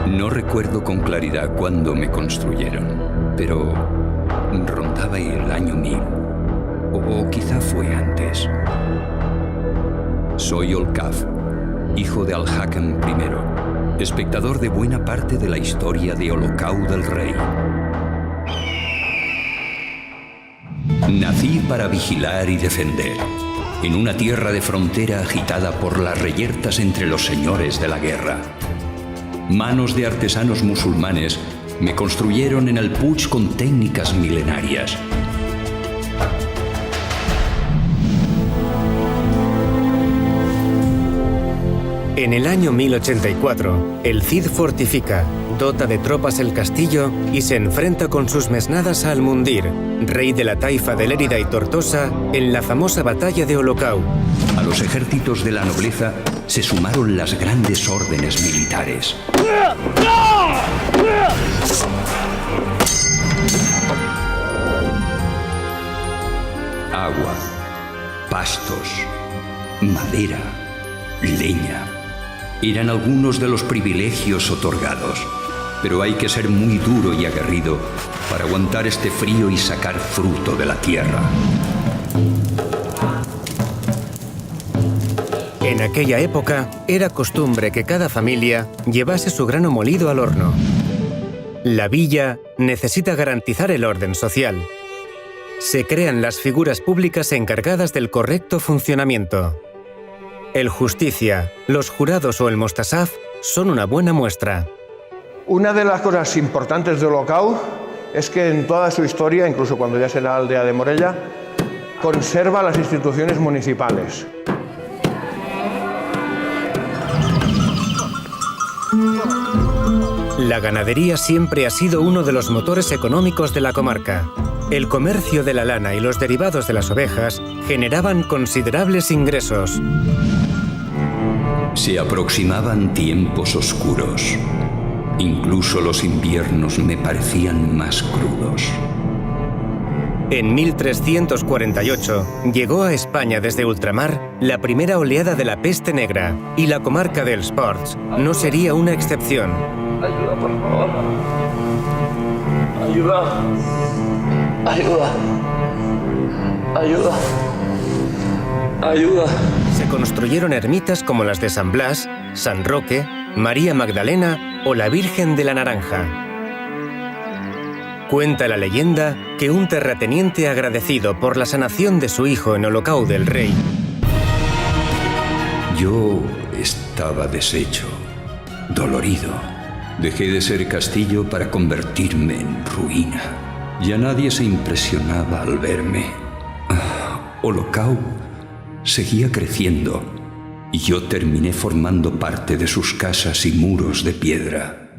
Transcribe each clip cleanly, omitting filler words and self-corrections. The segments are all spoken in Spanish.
No recuerdo con claridad cuándo me construyeron, pero rondaba el año 1000, o quizá fue antes. Soy Olcaf, hijo de Al-Hakam I, espectador de buena parte de la historia de Olocau del Rey. Nací para vigilar y defender, en una tierra de frontera agitada por las reyertas entre los señores de la guerra. Manos de artesanos musulmanes me construyeron en el Puig con técnicas milenarias. En el año 1084, el Cid fortifica, dota de tropas el castillo y se enfrenta con sus mesnadas a Al-Mundir, rey de la taifa de Lérida y Tortosa, en la famosa batalla de Olocau. A los ejércitos de la nobleza se sumaron las grandes órdenes militares. Agua, pastos, madera, leña. Eran algunos de los privilegios otorgados, pero hay que ser muy duro y aguerrido para aguantar este frío y sacar fruto de la tierra. En aquella época, era costumbre que cada familia llevase su grano molido al horno. La villa necesita garantizar el orden social. Se crean las figuras públicas encargadas del correcto funcionamiento. El justicia, los jurados o el mostasaf son una buena muestra. Una de las cosas importantes de Olocau es que en toda su historia, incluso cuando ya será aldea de Morella, conserva las instituciones municipales. La ganadería siempre ha sido uno de los motores económicos de la comarca. El comercio de la lana y los derivados de las ovejas generaban considerables ingresos. Se aproximaban tiempos oscuros. Incluso los inviernos me parecían más crudos. En 1348 llegó a España desde ultramar la primera oleada de la peste negra y la comarca dels Ports no sería una excepción. Ayuda, por favor. Ayuda. Ayuda. Ayuda. Ayuda. Se construyeron ermitas como las de San Blas, San Roque, María Magdalena o la Virgen de la Naranja. Cuenta la leyenda que un terrateniente agradecido por la sanación de su hijo en Olocau del Rey. Yo estaba deshecho, dolorido. Dejé de ser castillo para convertirme en ruina. Ya nadie se impresionaba al verme. Olocau seguía creciendo y yo terminé formando parte de sus casas y muros de piedra.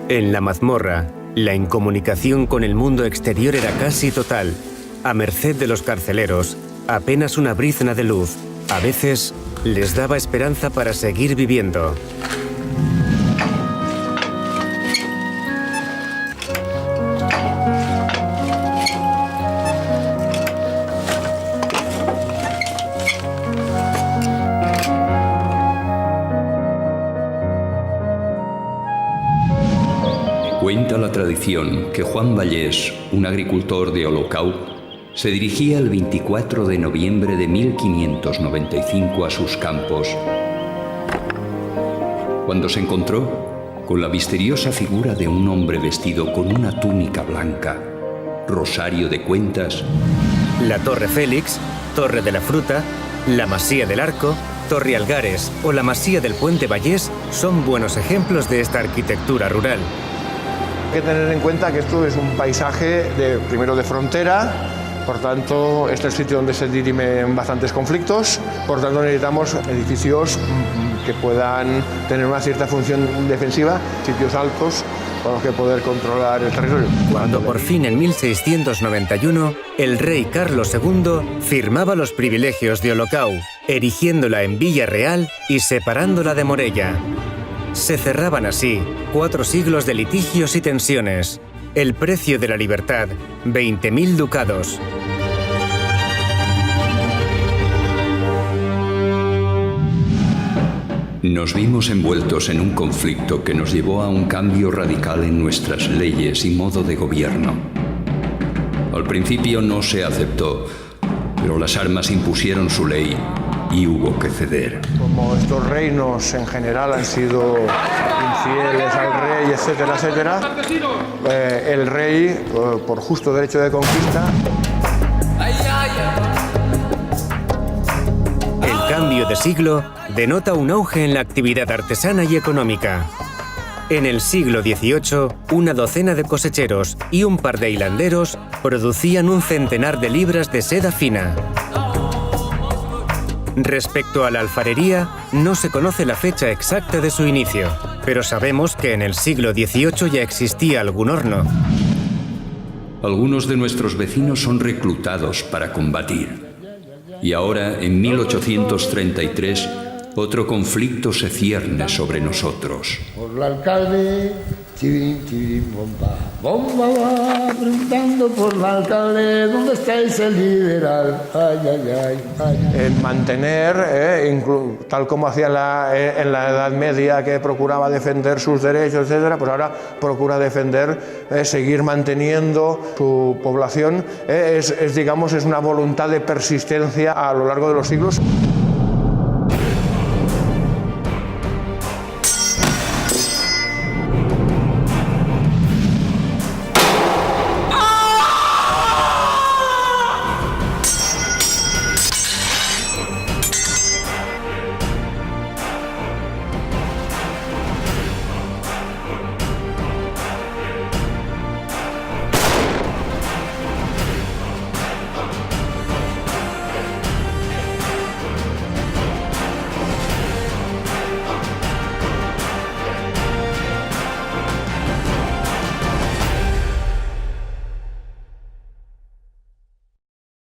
En la mazmorra, la incomunicación con el mundo exterior era casi total. A merced de los carceleros, apenas una brizna de luz, a veces les daba esperanza para seguir viviendo. Cuenta la tradición que Juan Vallés, un agricultor de Olocau, se dirigía el 24 de noviembre de 1595 a sus campos, cuando se encontró con la misteriosa figura de un hombre vestido con una túnica blanca, rosario de cuentas. La Torre Félix, Torre de la Fruta, la Masía del Arco, Torre Algares o la Masía del Puente Vallés son buenos ejemplos de esta arquitectura rural. Hay que tener en cuenta que esto es un paisaje primero de frontera, por tanto este es el sitio donde se dirimen bastantes conflictos, por tanto necesitamos edificios que puedan tener una cierta función defensiva, sitios altos con los que poder controlar el territorio. Cuando por fin en 1691 el rey Carlos II firmaba los privilegios de Olocau, erigiéndola en Villa Real y separándola de Morella. Se cerraban así 4 siglos de litigios y tensiones. El precio de la libertad, 20.000 ducados. Nos vimos envueltos en un conflicto que nos llevó a un cambio radical en nuestras leyes y modo de gobierno. Al principio no se aceptó, pero las armas impusieron su ley y hubo que ceder. Como estos reinos en general han sido infieles al rey, etcétera, etcétera, el rey, por justo derecho de conquista... El cambio de siglo denota un auge en la actividad artesana y económica. En el siglo XVIII, una docena de cosecheros y un par de hilanderos producían un centenar de libras de seda fina. Respecto a la alfarería, no se conoce la fecha exacta de su inicio, pero sabemos que en el siglo XVIII ya existía algún horno. Algunos de nuestros vecinos son reclutados para combatir. Y ahora, en 1833, otro conflicto se cierne sobre nosotros. Por el alcalde, chivín, chivín, bomba. Bomba va preguntando por el alcalde, ¿dónde estáis el liberal? Ay, ay, ay, ay. En mantener, tal como hacía en la Edad Media, que procuraba defender sus derechos, etcétera, pues ahora procura defender, seguir manteniendo su población. Digamos, es una voluntad de persistencia a lo largo de los siglos.